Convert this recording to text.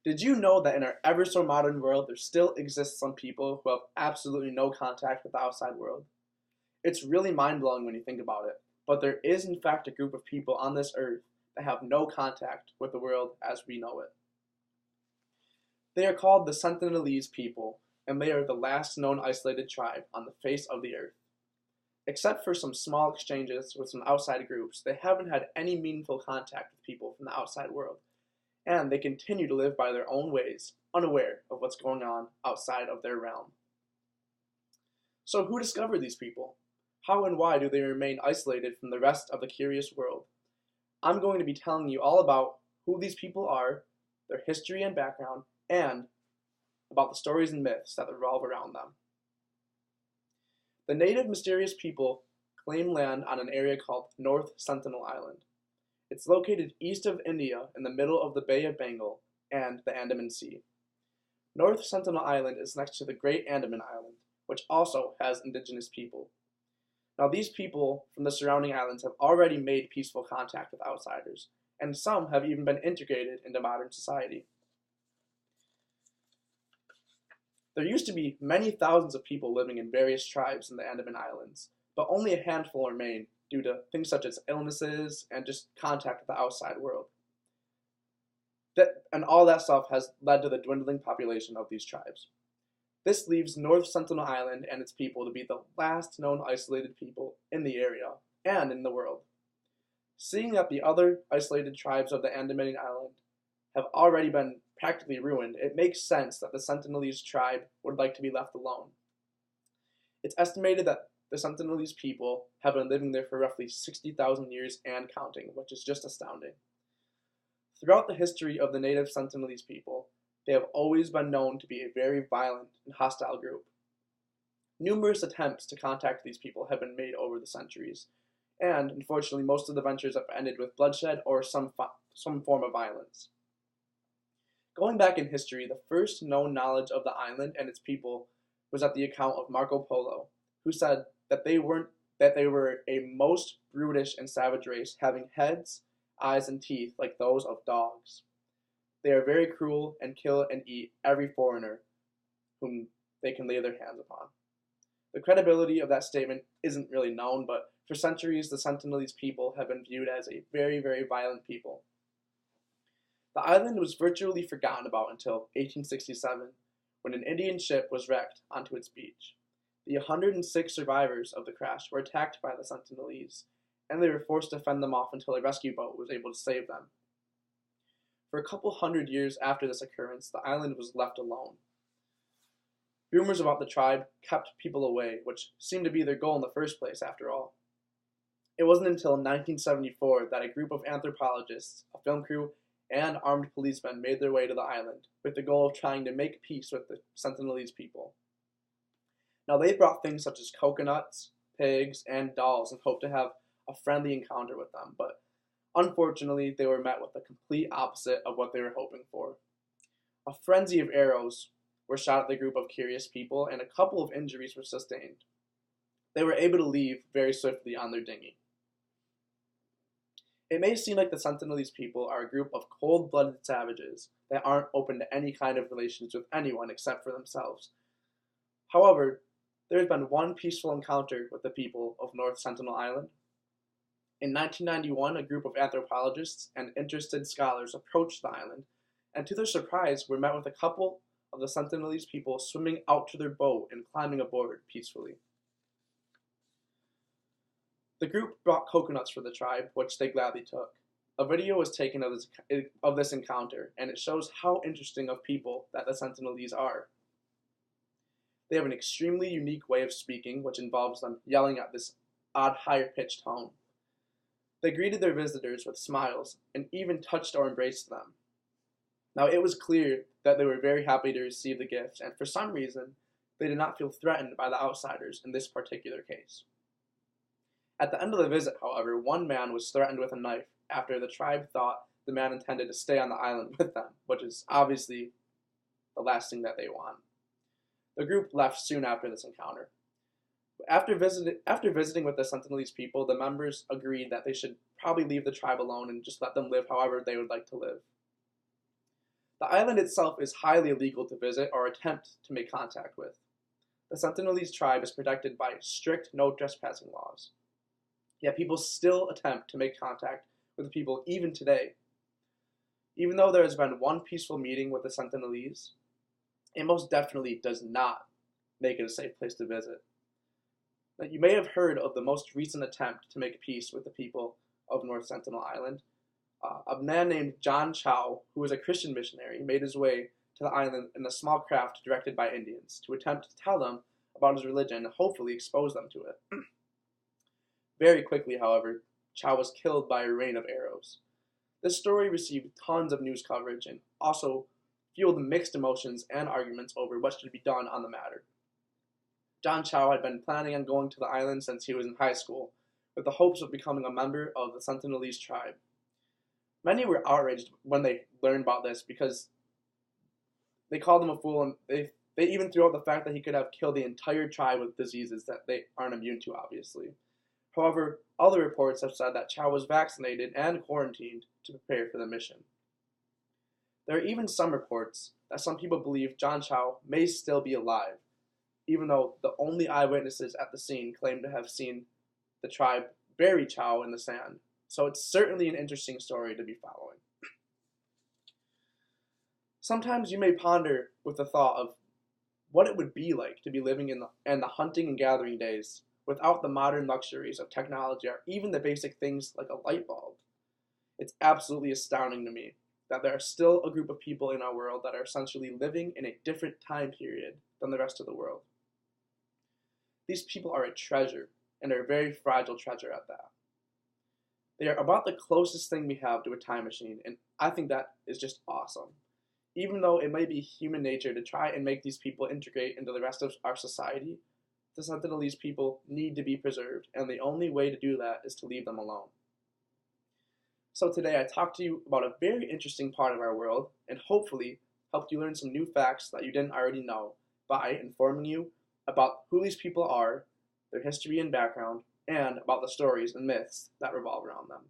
Did you know that in our ever so modern world, there still exists some people who have absolutely no contact with the outside world? It's really mind blowing when you think about it, but there is in fact a group of people on this earth that have no contact with the world as we know it. They are called the Sentinelese people, and they are the last known isolated tribe on the face of the earth. Except for some small exchanges with some outside groups, they haven't had any meaningful contact with people from the outside world, and they continue to live by their own ways, unaware of what's going on outside of their realm. So, who discovered these people? How and why do they remain isolated from the rest of the curious world? I'm going to be telling you all about who these people are, their history and background, and about the stories and myths that revolve around them. The native mysterious people claim land on an area called North Sentinel Island. It's located east of India in the middle of the Bay of Bengal and the Andaman Sea. North Sentinel Island is next to the Great Andaman Island, which also has indigenous people. Now, these people from the surrounding islands have already made peaceful contact with outsiders, and some have even been integrated into modern society. There used to be many thousands of people living in various tribes in the Andaman Islands, but only a handful remain due to things such as illnesses and just contact with the outside world. And all that stuff has led to the dwindling population of these tribes. This leaves North Sentinel Island and its people to be the last known isolated people in the area and in the world. Seeing that the other isolated tribes of the Andaman Island have already been practically ruined, it makes sense that the Sentinelese tribe would like to be left alone. It's estimated that the Sentinelese people have been living there for roughly 60,000 years and counting, which is just astounding. Throughout the history of the native Sentinelese people, they have always been known to be a very violent and hostile group. Numerous attempts to contact these people have been made over the centuries, and unfortunately most of the ventures have ended with bloodshed or some form of violence. Going back in history, the first known knowledge of the island and its people was at the account of Marco Polo, who said that they were a most brutish and savage race, having heads, eyes, and teeth like those of dogs. They are very cruel and kill and eat every foreigner whom they can lay their hands upon. The credibility of that statement isn't really known, but for centuries the Sentinelese people have been viewed as a very, very violent people. The island was virtually forgotten about until 1867, when an Indian ship was wrecked onto its beach. The 106 survivors of the crash were attacked by the Sentinelese, and they were forced to fend them off until a rescue boat was able to save them. For a couple hundred years after this occurrence, the island was left alone. Rumors about the tribe kept people away, which seemed to be their goal in the first place, after all. It wasn't until 1974 that a group of anthropologists, a film crew, and armed policemen made their way to the island, with the goal of trying to make peace with the Sentinelese people. Now, they brought things such as coconuts, pigs, and dolls and hoped to have a friendly encounter with them, but unfortunately, they were met with the complete opposite of what they were hoping for. A frenzy of arrows were shot at the group of curious people, and a couple of injuries were sustained. They were able to leave very swiftly on their dinghy. It may seem like the Sentinelese people are a group of cold-blooded savages that aren't open to any kind of relations with anyone except for themselves. However, there has been one peaceful encounter with the people of North Sentinel Island. In 1991, a group of anthropologists and interested scholars approached the island, and to their surprise were met with a couple of the Sentinelese people swimming out to their boat and climbing aboard peacefully. The group brought coconuts for the tribe, which they gladly took. A video was taken of this encounter, and it shows how interesting of people that the Sentinelese are. They have an extremely unique way of speaking, which involves them yelling at this odd higher-pitched tone. They greeted their visitors with smiles, and even touched or embraced them. Now, it was clear that they were very happy to receive the gift, and for some reason, they did not feel threatened by the outsiders in this particular case. At the end of the visit, however, one man was threatened with a knife after the tribe thought the man intended to stay on the island with them, which is obviously the last thing that they want. The group left soon after this encounter. After visiting with the Sentinelese people, the members agreed that they should probably leave the tribe alone and just let them live however they would like to live. The island itself is highly illegal to visit or attempt to make contact with. The Sentinelese tribe is protected by strict no trespassing laws. Yet people still attempt to make contact with the people even today. Even though there has been one peaceful meeting with the Sentinelese, it most definitely does not make it a safe place to visit. Now, you may have heard of the most recent attempt to make peace with the people of North Sentinel Island. A man named John Chow, who was a Christian missionary, made his way to the island in a small craft directed by Indians to attempt to tell them about his religion and hopefully expose them to it. Very quickly, however, Chow was killed by a rain of arrows. This story received tons of news coverage and also fueled mixed emotions and arguments over what should be done on the matter. John Chow had been planning on going to the island since he was in high school, with the hopes of becoming a member of the Sentinelese tribe. Many were outraged when they learned about this because they called him a fool, and they even threw out the fact that he could have killed the entire tribe with diseases that they aren't immune to, obviously. However, other reports have said that Chow was vaccinated and quarantined to prepare for the mission. There are even some reports that some people believe John Chow may still be alive, even though the only eyewitnesses at the scene claim to have seen the tribe bury Chow in the sand. So it's certainly an interesting story to be following. Sometimes you may ponder with the thought of what it would be like to be living in the hunting and gathering days without the modern luxuries of technology or even the basic things like a light bulb. It's absolutely astounding to me that there are still a group of people in our world that are essentially living in a different time period than the rest of the world. These people are a treasure, and are a very fragile treasure at that. They are about the closest thing we have to a time machine, and I think that is just awesome. Even though it might be human nature to try and make these people integrate into the rest of our society, the Sentinelese people need to be preserved, and the only way to do that is to leave them alone. So today I talked to you about a very interesting part of our world, and hopefully helped you learn some new facts that you didn't already know by informing you about who these people are, their history and background, and about the stories and myths that revolve around them.